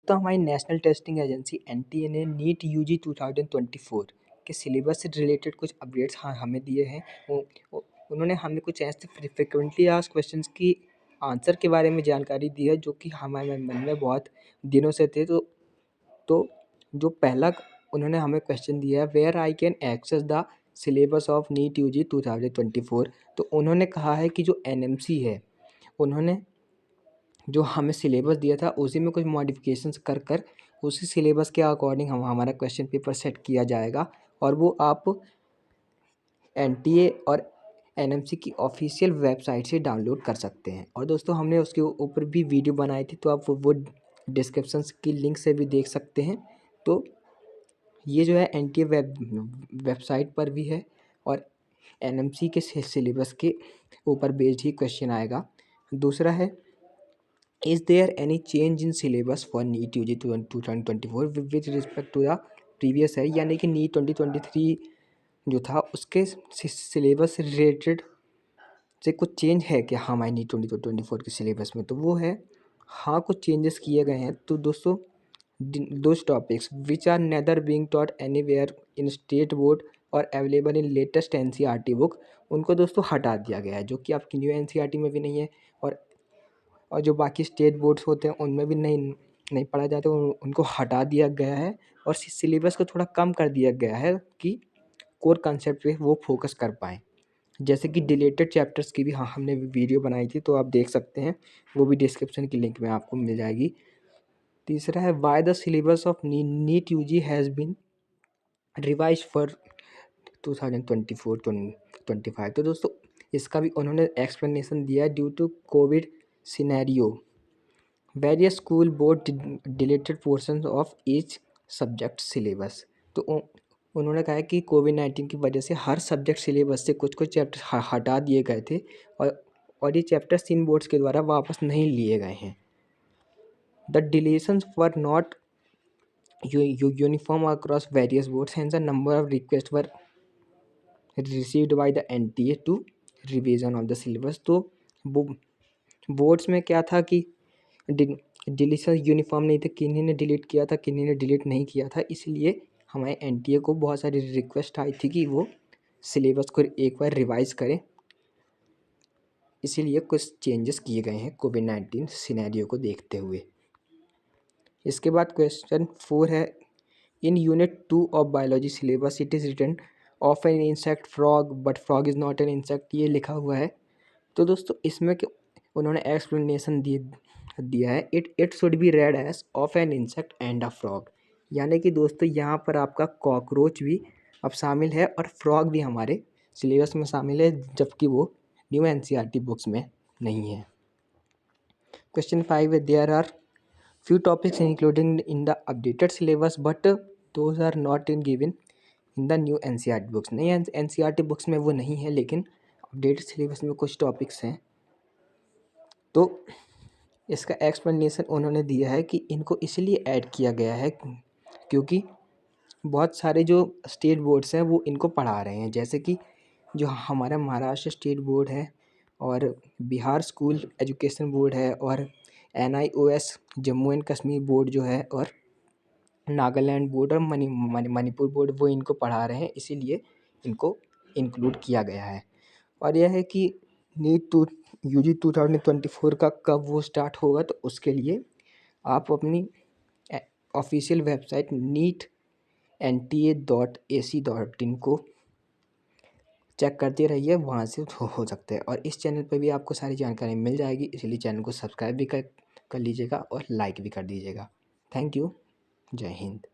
तो हमारी national testing agency NTA ने नीट यूजी 2024 के सिलेबस से रिलेटेड कुछ अपडेट्स हमें दिए हैं। उन्होंने हमें कुछ ऐसे फ्रिक्वेंटली आस्क्ड क्वेश्चंस की आंसर के बारे में जानकारी दी है जो कि हमारे मन में बहुत दिनों से थे। तो जो पहला उन्होंने हमें क्वेश्चन दिया है, where I can access the syllabus of NEET UG 2024। तो उन्होंने कहा है कि जो एनएमसी है उन्होंने जो हमें सिलेबस दिया था उसी में कुछ मॉडिफिकेशंस कर उसी सिलेबस के अकॉर्डिंग हमारा क्वेश्चन पेपर सेट किया जाएगा और वो आप एनटीए और एनएमसी की ऑफिशियल वेबसाइट से डाउनलोड कर सकते हैं। और दोस्तों हमने उसके ऊपर भी वीडियो बनाई थी, तो आप वो डिस्क्रिप्शन की लिंक से भी देख सकते हैं। तो ये जो है एनटीए वेबसाइट पर भी है और एनएमसी के सिलेबस के ऊपर बेस्ड ही क्वेश्चन आएगा। दूसरा है, is there any change in syllabus for NEET UG 2024 with respect to the previous है, यानी कि नीट 2023 जो था उसके सिलेबस से रिलेटेड से कुछ चेंज है क्या हमारे नीट 2024 के सिलेबस में? तो वो है हाँ, कुछ चेंजेस किए गए हैं। तो दोस्तों those topics which are neither being taught anywhere in state board और available in latest NCERT book, उनको दोस्तों हटा दिया गया है, जो कि आपकी न्यू एनसीईआरटी में भी नहीं है और जो बाकी स्टेट बोर्ड्स होते हैं उनमें भी नहीं पढ़ा जाता, उनको हटा दिया गया है और सिलेबस को थोड़ा कम कर दिया गया है कि कोर कंसेप्ट पे वो फोकस कर पाएँ। जैसे कि डिलीटेड चैप्टर्स की भी हमने वीडियो बनाई थी, तो आप देख सकते हैं, वो भी डिस्क्रिप्शन की लिंक में आपको मिल जाएगी। तीसरा है, why the syllabus of NEET UG has been revised for 2024-25। तो दोस्तों इसका भी उन्होंने एक्सप्लेनेशन दिया है, due to COVID scenario various school board deleted portion of each subject syllabus. तो उन्होंने कहा है कि कोविड-19 की वजह से हर सब्जेक्ट सिलेबस से कुछ चैप्टर हटा दिए गए थे और ये चैप्टर्स इन बोर्ड्स के द्वारा वापस नहीं लिए गए हैं। The deletions were not uniform across various boards, hence the number of request were received by the NTA to revision of the syllabus. तो बोर्ड्स में क्या था कि डिलीशन यूनिफॉर्म नहीं थे, किन्हीं ने डिलीट किया था, किन्हीं ने डिलीट नहीं किया था, इसलिए हमारे एनटीए को बहुत सारी रिक्वेस्ट आई थी कि वो सिलेबस को एक बार रिवाइज करें, इसीलिए कुछ चेंजेस किए गए हैं कोविड-19 सिनेरियो को देखते हुए। इसके बाद क्वेश्चन 4 है, in unit 2 of biology syllabus it is written of an insect frog but frog is not an insect, ये लिखा हुआ है। तो दोस्तों इसमें उन्होंने एक्सप्लेनेशन दिया है, it should be read as of an insect and a frog, यानी कि दोस्तों यहाँ पर आपका कॉकरोच भी अब शामिल है और फ्रॉग भी हमारे सिलेबस में शामिल है, जबकि वो न्यू एनसीईआरटी बुक्स में नहीं है। क्वेश्चन 5 है, there are few topics included in the updated syllabus but those are not in given in the new NCERT books। नई NCERT बुक्स में वो नहीं है, लेकिन अपडेटेड सिलेबस में कुछ टॉपिक्स हैं। तो इसका एक्सप्लेनेशन उन्होंने दिया है कि इनको इसलिए ऐड किया गया है क्योंकि बहुत सारे जो स्टेट बोर्ड्स हैं वो इनको पढ़ा रहे हैं, जैसे कि जो हमारा महाराष्ट्र स्टेट बोर्ड है और बिहार स्कूल एजुकेशन बोर्ड है और NIOS Jammu and Kashmir board जो है और नागालैंड बोर्ड और मणिपुर बोर्ड, वो इनको पढ़ा रहे हैं, इसीलिए इनको इंक्लूड किया गया है। और यह है कि नीट यूजी 2024 का कब वो स्टार्ट होगा, तो उसके लिए आप अपनी ऑफिशियल वेबसाइट NTA.ac.in को चेक करते रहिए, वहाँ से हो सकता है। और इस चैनल पर भी आपको सारी जानकारी मिल जाएगी, इसलिए चैनल को सब्सक्राइब भी कर लीजिएगा और लाइक भी कर दीजिएगा। Thank you. जय हिंद।